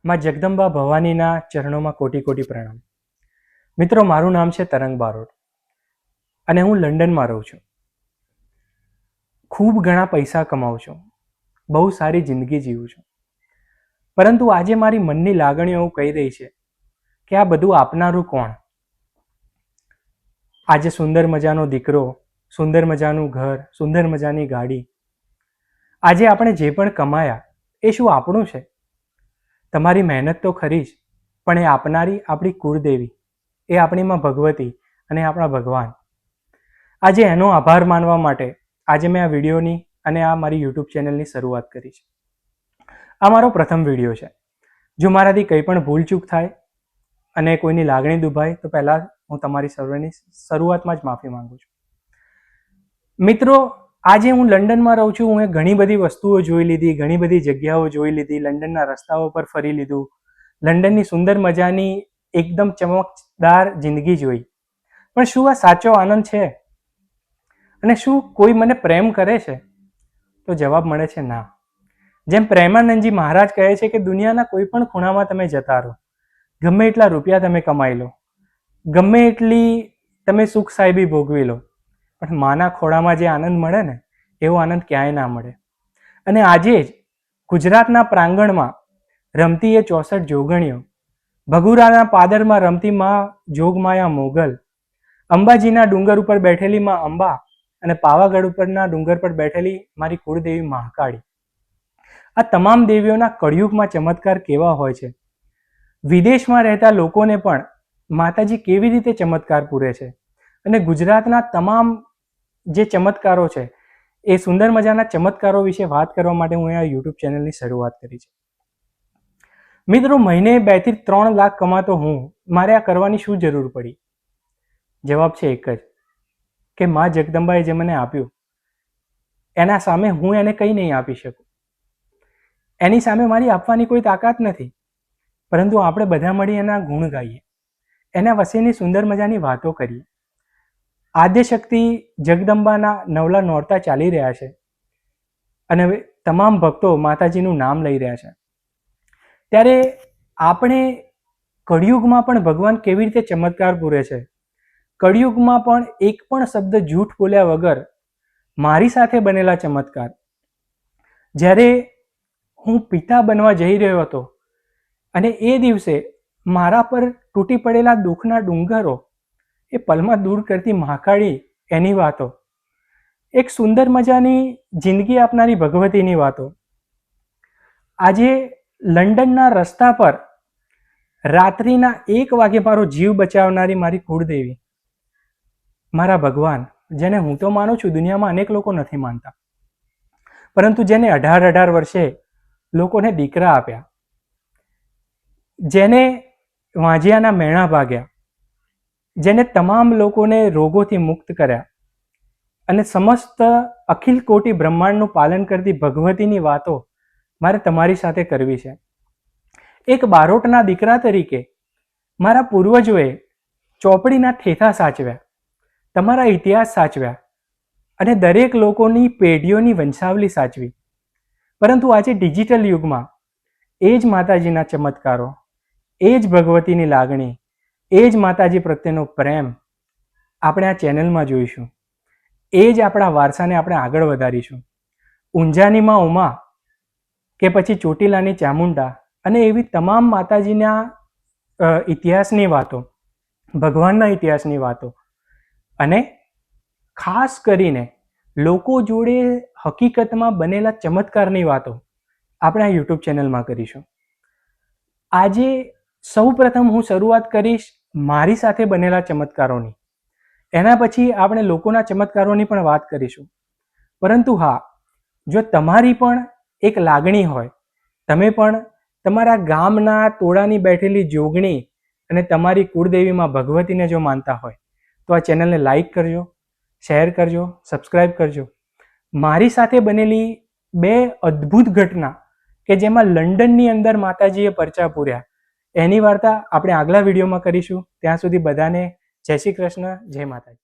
માં જગદંબા ભવાનીના ચરણોમાં કોટી કોટી પ્રણામ. મિત્રો, મારું નામ છે તરંગ બારોટ અને હું લંડનમાં રહું છું. ખૂબ ઘણા પૈસા કમાઉં છું, બહુ સારી જિંદગી જીવું છું, પરંતુ આજે મારી મનની લાગણીઓ એવું કહી રહી છે કે આ બધું આપનારું કોણ? આજે સુંદર મજાનો દીકરો, સુંદર મજાનું ઘર, સુંદર મજાની ગાડી, આજે આપણે જે પણ કમાયા એ શું આપણું છે? તમારી મહેનત તો ખરી જ, પણ એ આપનારી આપણી કુળદેવી, એ આપણી માં ભગવતી અને આપણા ભગવાન. આજે એનો આભાર માનવા માટે આજે મેં આ વિડીયોની અને આ મારી યુટ્યુબ ચેનલની શરૂઆત કરી છે. આ મારો પ્રથમ વિડીયો છે. જો મારાથી કંઈ પણ ભૂલચૂક થાય અને કોઈની લાગણી દુભાય તો પહેલાં હું તમારી સર્વેની શરૂઆતમાં જ માફી માંગુ છું. મિત્રો, આજે હું લંડનમાં રહું છું. હું ઘણી બધી વસ્તુઓ જોઈ લીધી, ઘણી બધી જગ્યાઓ જોઈ લીધી, લંડનના રસ્તાઓ પર ફરી લીધું, લંડનની સુંદર મજાની એકદમ ચમકદાર જિંદગી જોઈ. પણ શું આ સાચો આનંદ છે? અને શું કોઈ મને પ્રેમ કરે છે? તો જવાબ મળે છે ના. જેમ પ્રેમાનંદજી મહારાજ કહે છે કે દુનિયાના કોઈ પણ ખૂણામાં તમે જતા રહો, ગમે એટલા રૂપિયા તમે કમાઈ લો, ગમે એટલી તમે સુખ સાહેબી ભોગવી લો, પણ માના ખોળામાં જે આનંદ મળે ને એવો આનંદ ક્યાંય ના મળે. અને આજે જ ગુજરાતના પ્રાંગણમાં રમતી એ 64 જોગણીઓ, ભગુરાના પાદરમાં રમતી માં જોગમાયા મોગલ, અંબાજીના ડુંગર ઉપર બેઠેલી માં અંબા અને પાવાગઢ ઉપરના ડુંગર પર બેઠેલી મારી કુળદેવી મહાકાળી, આ તમામ દેવીઓના કળિયુગમાં ચમત્કાર કેવા હોય છે. વિદેશમાં રહેતા લોકોને પણ માતાજી કેવી રીતે ચમત્કાર પૂરે છે. અને ગુજરાતના તમામ જે ચમત્કારો છે એ સુંદર મજાના ચમત્કારો વિશે વાત કરવા માટે હું આ યુટ્યુબ ચેનલની શરૂઆત કરી છે. મિત્રો, મહિને 2 થી 3 લાખ કમાતો હું, મારે આ કરવાની શું જરૂર પડી? જવાબ છે એક જ, કે માં જગદંબાએ જે મને આપ્યું એના સામે હું એને કંઈ નહીં આપી શકું. એની સામે મારી આપવાની કોઈ તાકાત નથી, પરંતુ આપણે બધા મળી એના ગુણ ગાઈએ, એના વિશેની સુંદર મજાની વાતો કરીએ. આદ્યશક્તિ જગદંબાના નવલા નોરતા ચાલી રહ્યા છે અને તમામ ભક્તો માતાજીનું નામ લઈ રહ્યા છે. ત્યારે આપણે કળિયુગમાં પણ ભગવાન કેવી રીતે ચમત્કાર પૂરે છે, કળિયુગમાં પણ એક પણ શબ્દ જૂઠ બોલ્યા વગર મારી સાથે બનેલા ચમત્કાર. જ્યારે હું પિતા બનવા જઈ રહ્યો હતો અને એ દિવસે મારા પર તૂટી પડેલા દુઃખના ડુંગરો એ પલમાં દૂર કરતી મહાકાળી, એની વાતો, એક સુંદર મજાની જિંદગી આપનારી ભગવતીની વાતો. આજે લંડનના રસ્તા પર રાત્રિના 1 વાગે મારો જીવ બચાવનારી મારી કુળદેવી, મારા ભગવાન, જેને હું તો માનું છું, દુનિયામાં અનેક લોકો નથી માનતા, પરંતુ જેને 18 વર્ષે લોકોને દીકરા આપ્યા, જેને વાંજિયાના મેણા ભાગ્યા, જેને તમામ લોકોને રોગોથી મુક્ત કર્યા અને સમસ્ત અખિલ કોટી બ્રહ્માંડનું પાલન કરતી ભગવતીની વાતો મારે તમારી સાથે કરવી છે. એક બારોટના દીકરા તરીકે મારા પૂર્વજોએ ચોપડીના ઠેથા સાચવ્યા, તમારા ઇતિહાસ સાચવ્યા અને દરેક લોકોની પેઢીઓની વંશાવલી સાચવી. પરંતુ આજે ડિજિટલ યુગમાં એ જ માતાજીના ચમત્કારો, એ જ ભગવતીની લાગણી, એ જ માતાજી પ્રત્યેનો પ્રેમ આપણે આ ચેનલમાં જોઈશું. એ જ આપણા વારસાને આપણે આગળ વધારીશું. ઊંઝાની માં ઉમા કે પછી ચોટીલાની ચામુંડા અને એવી તમામ માતાજીના ઇતિહાસની વાતો, ભગવાનના ઇતિહાસની વાતો અને ખાસ કરીને લોકો જોડે હકીકતમાં બનેલા ચમત્કારની વાતો આપણે આ યુટ્યુબ ચેનલમાં કરીશું. આજે સૌ પ્રથમ હું શરૂઆત કરીશ મારી સાથે બનેલા ચમત્કારોની. એના પછી આપણે લોકોના ચમત્કારોની પણ વાત કરીશું. પરંતુ હા, જો તમારી પણ એક લાગણી હોય, તમે પણ તમારા ગામના તોડાની બેઠેલી જોગણી અને તમારી કુળદેવીમાં ભગવતીને જો માનતા હોય તો આ ચેનલને લાઈક કરજો, શેર કરજો, સબસ્ક્રાઈબ કરજો. મારી સાથે બનેલી 2 અદ્ભુત ઘટના કે જેમાં લંડનની અંદર માતાજીએ પરચા પૂર્યા, એની વાર્તા આપણે આગલા વિડીયોમાં કરીશું. ત્યાં સુધી બધાને જય શ્રી કૃષ્ણ, જય માતાજી.